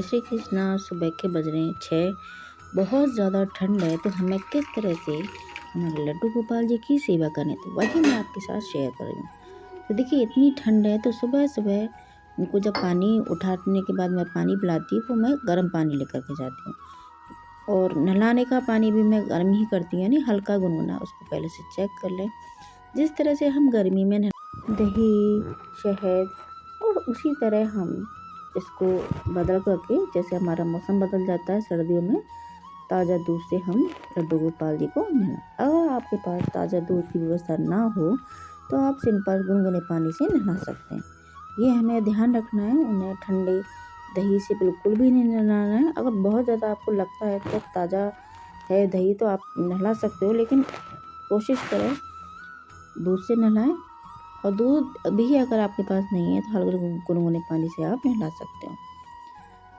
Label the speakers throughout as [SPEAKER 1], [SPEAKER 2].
[SPEAKER 1] श्री कृष्णा। सुबह के बज रहे हैं 6। बहुत ज़्यादा ठंड है तो हमें किस तरह से हमारे लड्डू गोपाल जी की सेवा करें, तो वही मैं आपके साथ शेयर कर रही हूँ। तो देखिए इतनी ठंड है तो सुबह सुबह उनको जब पानी उठाने के बाद मैं पानी पिलाती हूँ तो मैं गर्म पानी लेकर के जाती हूँ, और नहलाने का पानी भी मैं गर्म ही करती हूँ, यानी हल्का गुनगुना। उसको पहले से चेक कर लें। जिस तरह से हम गर्मी में दही, शहद, और उसी तरह हम इसको बदल करके, जैसे हमारा मौसम बदल जाता है सर्दियों में, ताज़ा दूध से हम लड्डू गोपाल जी को नहला। अगर आपके पास ताज़ा दूध की व्यवस्था ना हो तो आप सिंपल गुनगुने पानी से नहला सकते हैं। ये हमें ध्यान रखना है, उन्हें ठंडे दही से बिल्कुल भी नहीं नहलाना है। अगर बहुत ज़्यादा आपको लगता है कि ताज़ा है दही तो आप नहला सकते हो, लेकिन कोशिश करें दूध से नहलाएं। और दूध भी अगर आपके पास नहीं है तो हल्के गुनगुने पानी से आप नहला सकते हो।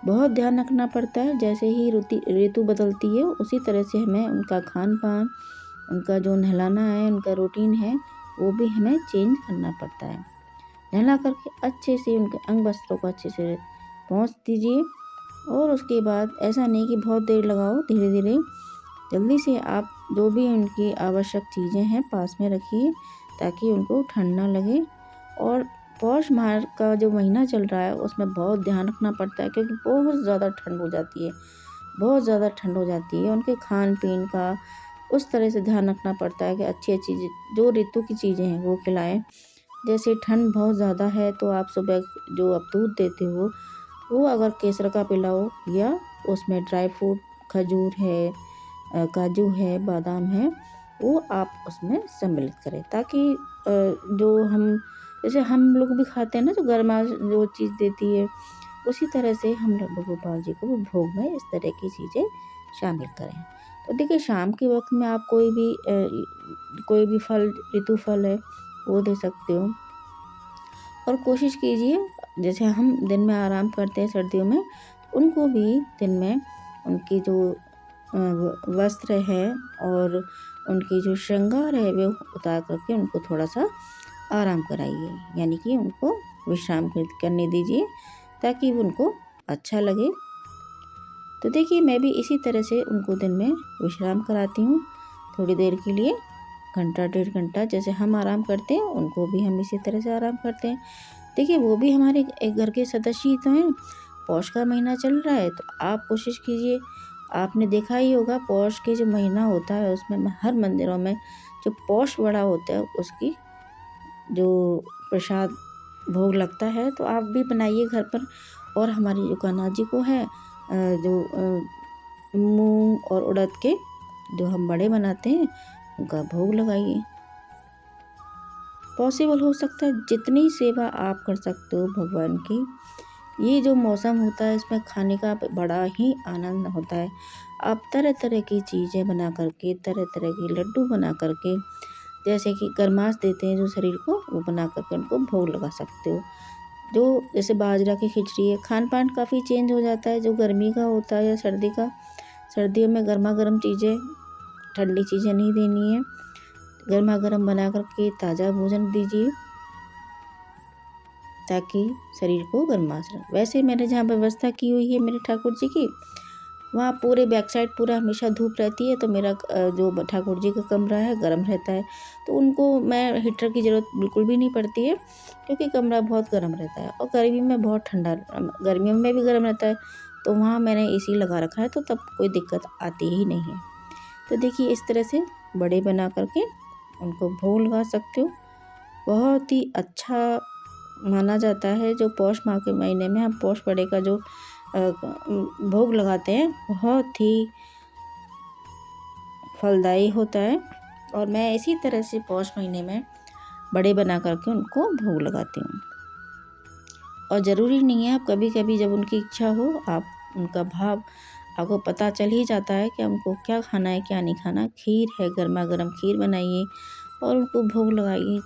[SPEAKER 1] बहुत ध्यान रखना पड़ता है, जैसे ही ऋतु बदलती है उसी तरह से हमें उनका खान पान, उनका जो नहलाना है, उनका रूटीन है, वो भी हमें चेंज करना पड़ता है। नहला करके अच्छे से उनके अंग वस्त्रों को अच्छे से पोंछ दीजिए, और उसके बाद ऐसा नहीं कि बहुत देर लगाओ, धीरे धीरे जल्दी से आप जो भी उनकी आवश्यक चीज़ें हैं पास में रखिए ताकि उनको ठंड ना लगे। और पौष माह का जो महीना चल रहा है उसमें बहुत ध्यान रखना पड़ता है, क्योंकि बहुत ज़्यादा ठंड हो जाती है, बहुत ज़्यादा ठंड हो जाती है। उनके खान पीन का उस तरह से ध्यान रखना पड़ता है कि अच्छी अच्छी जो ऋतु की चीज़ें हैं वो खिलाएं। जैसे ठंड बहुत ज़्यादा है तो आप सुबह जो आप दूध देते हो वो अगर केसर का पिलाओ, या उसमें ड्राई फ्रूट, खजूर है, काजू है, बादाम है, वो आप उसमें सम्मिलित करें, ताकि जो हम जैसे हम लोग भी खाते हैं ना, जो गर्मा जो चीज़ देती है, उसी तरह से हम लड्डू गोपाल जी को भी भोग में इस तरह की चीज़ें शामिल करें। तो देखिए शाम के वक्त में आप कोई भी फल, ऋतु फल है वो दे सकते हो। और कोशिश कीजिए, जैसे हम दिन में आराम करते हैं सर्दियों में, उनको भी दिन में उनकी जो वस्त्र है और उनकी जो श्रृंगार है वो उतार करके उनको थोड़ा सा आराम कराइए, यानी कि उनको विश्राम करने दीजिए ताकि उनको अच्छा लगे। तो देखिए मैं भी इसी तरह से उनको दिन में विश्राम कराती हूँ, थोड़ी देर के लिए, घंटा 1.5 घंटा। जैसे हम आराम करते हैं उनको भी हम इसी तरह से आराम करते हैं। देखिए वो भी हमारे एक घर के सदस्य ही तो हैं। पौष का महीना चल रहा है तो आप कोशिश कीजिए, आपने देखा ही होगा पौष के जो महीना होता है उसमें हर मंदिरों में जो पौष वड़ा होता है उसकी जो प्रसाद भोग लगता है, तो आप भी बनाइए घर पर। और हमारी जो कान्हा जी को है जो मूंग और उड़द के जो हम बड़े बनाते हैं उनका भोग लगाइए। पॉसिबल हो सकता है जितनी सेवा आप कर सकते हो भगवान की। ये जो मौसम होता है इसमें खाने का बड़ा ही आनंद होता है। आप तरह तरह की चीज़ें बना करके, तरह तरह के लड्डू बना करके, जैसे कि गरमास देते हैं जो शरीर को, वो बना करके उनको भोग लगा सकते हो। जो जैसे बाजरा की खिचड़ी है, खान पान काफ़ी चेंज हो जाता है जो गर्मी का होता है या सर्दी का। सर्दियों में गर्मा गर्म चीज़ें, ठंडी चीज़ें नहीं देनी है, गर्मा गर्म बना करके ताज़ा भोजन दीजिए ताकि शरीर को गर्माश रहे। वैसे मैंने जहाँ व्यवस्था की हुई है मेरे ठाकुर जी की, वहाँ पूरे बैक साइड पूरा हमेशा धूप रहती है, तो मेरा जो ठाकुर जी का कमरा है गर्म रहता है, तो उनको मैं हीटर की ज़रूरत बिल्कुल भी नहीं पड़ती है, क्योंकि कमरा बहुत गर्म रहता है। और गर्मी में बहुत ठंडा, गर्मियों में भी गर्म रहता है, तो वहाँ मैंने एसी लगा रखा है, तो तब कोई दिक्कत आती ही नहीं है। तो देखिए इस तरह से बड़े बना करके उनको भोग लगा सकते हो। बहुत ही अच्छा माना जाता है जो पौष माह के महीने में हम पौष बड़े का जो भोग लगाते हैं, बहुत ही फलदायी होता है। और मैं इसी तरह से पौष महीने में बड़े बना करके उनको भोग लगाती हूँ। और ज़रूरी नहीं है, आप कभी कभी जब उनकी इच्छा हो, आप उनका भाव आपको पता चल ही जाता है कि हमको क्या खाना है क्या नहीं खाना। खीर है, गर्मा गर्म खीर बनाइए और उनको भोग लगाइए।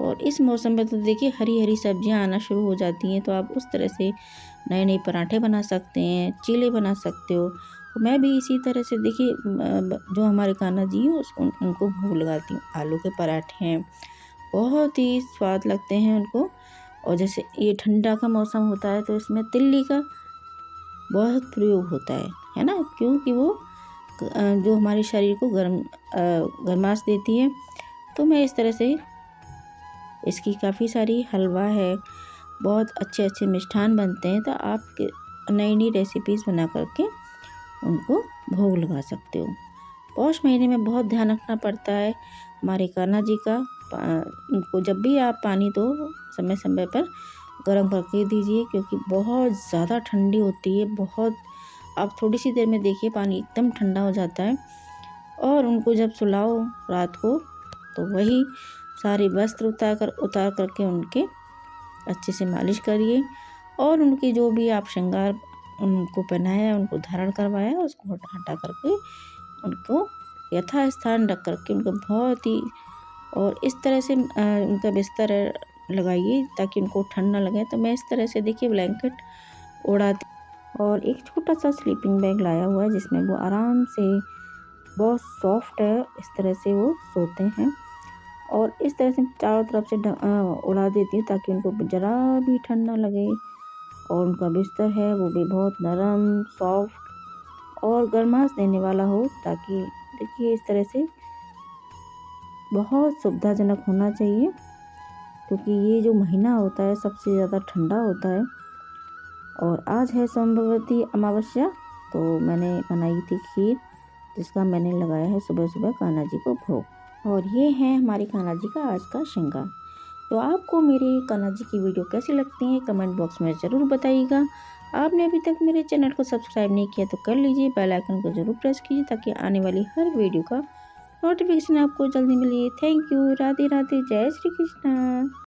[SPEAKER 1] और इस मौसम में तो देखिए हरी हरी सब्जियां आना शुरू हो जाती हैं, तो आप उस तरह से नए नए पराठे बना सकते हैं, चीले बना सकते हो। तो मैं भी इसी तरह से देखिए जो हमारे कान्हा जी हैं उनको भोग लगाती हूँ। आलू के पराठे हैं, बहुत ही स्वाद लगते हैं उनको। और जैसे ये ठंडा का मौसम होता है तो इसमें तिल्ली का बहुत प्रयोग होता है ना, क्योंकि वो जो हमारे शरीर को गर्माश देती है। तो मैं इस तरह से इसकी काफ़ी सारी हलवा है, बहुत अच्छे अच्छे मिष्ठान बनते हैं। तो आप नई नई रेसिपीज़ बना करके उनको भोग लगा सकते हो। पौष महीने में बहुत ध्यान रखना पड़ता है हमारे कान्हा जी का। उनको जब भी आप पानी दो समय समय पर गर्म करके दीजिए, क्योंकि बहुत ज़्यादा ठंडी होती है। बहुत आप थोड़ी सी देर में देखिए पानी एकदम ठंडा हो जाता है। और उनको जब सुलाओ रात को तो वही सारे वस्त्र उतार करके उनके अच्छे से मालिश करिए, और उनके जो भी आप श्रृंगार उनको पहनाया, उनको धारण करवाया, उसको हटा करके उनको यथास्थान रख करके उनको बहुत ही और इस तरह से उनका बिस्तर लगाइए ताकि उनको ठंड ना लगे। तो मैं इस तरह से देखिए ब्लैंकेट ओढ़ाती और एक छोटा सा स्लीपिंग बैग लाया हुआ है जिसमें वो आराम से, बहुत सॉफ्ट है, इस तरह से वो सोते हैं। और इस तरह से चारों तरफ से उड़ा देती हूँ ताकि उनको ज़रा भी ठंड ना लगे। और उनका बिस्तर है वो भी बहुत नरम, सॉफ्ट और गर्माश देने वाला हो, ताकि देखिए इस तरह से बहुत सुविधाजनक होना चाहिए, क्योंकि ये जो महीना होता है सबसे ज़्यादा ठंडा होता है। और आज है सोमवती अमावस्या, तो मैंने बनाई थी खीर जिसका मैंने लगाया है सुबह सुबह कान्हा जी को भोग। और ये है हमारे कान्हा जी का आज का श्रृंगार। तो आपको मेरे कान्हा जी की वीडियो कैसी लगती है कमेंट बॉक्स में ज़रूर बताइएगा। आपने अभी तक मेरे चैनल को सब्सक्राइब नहीं किया तो कर लीजिए, बेल आइकन को ज़रूर प्रेस कीजिए ताकि आने वाली हर वीडियो का नोटिफिकेशन आपको जल्दी मिले। Thank you. राधे राधे। जय श्री कृष्णा।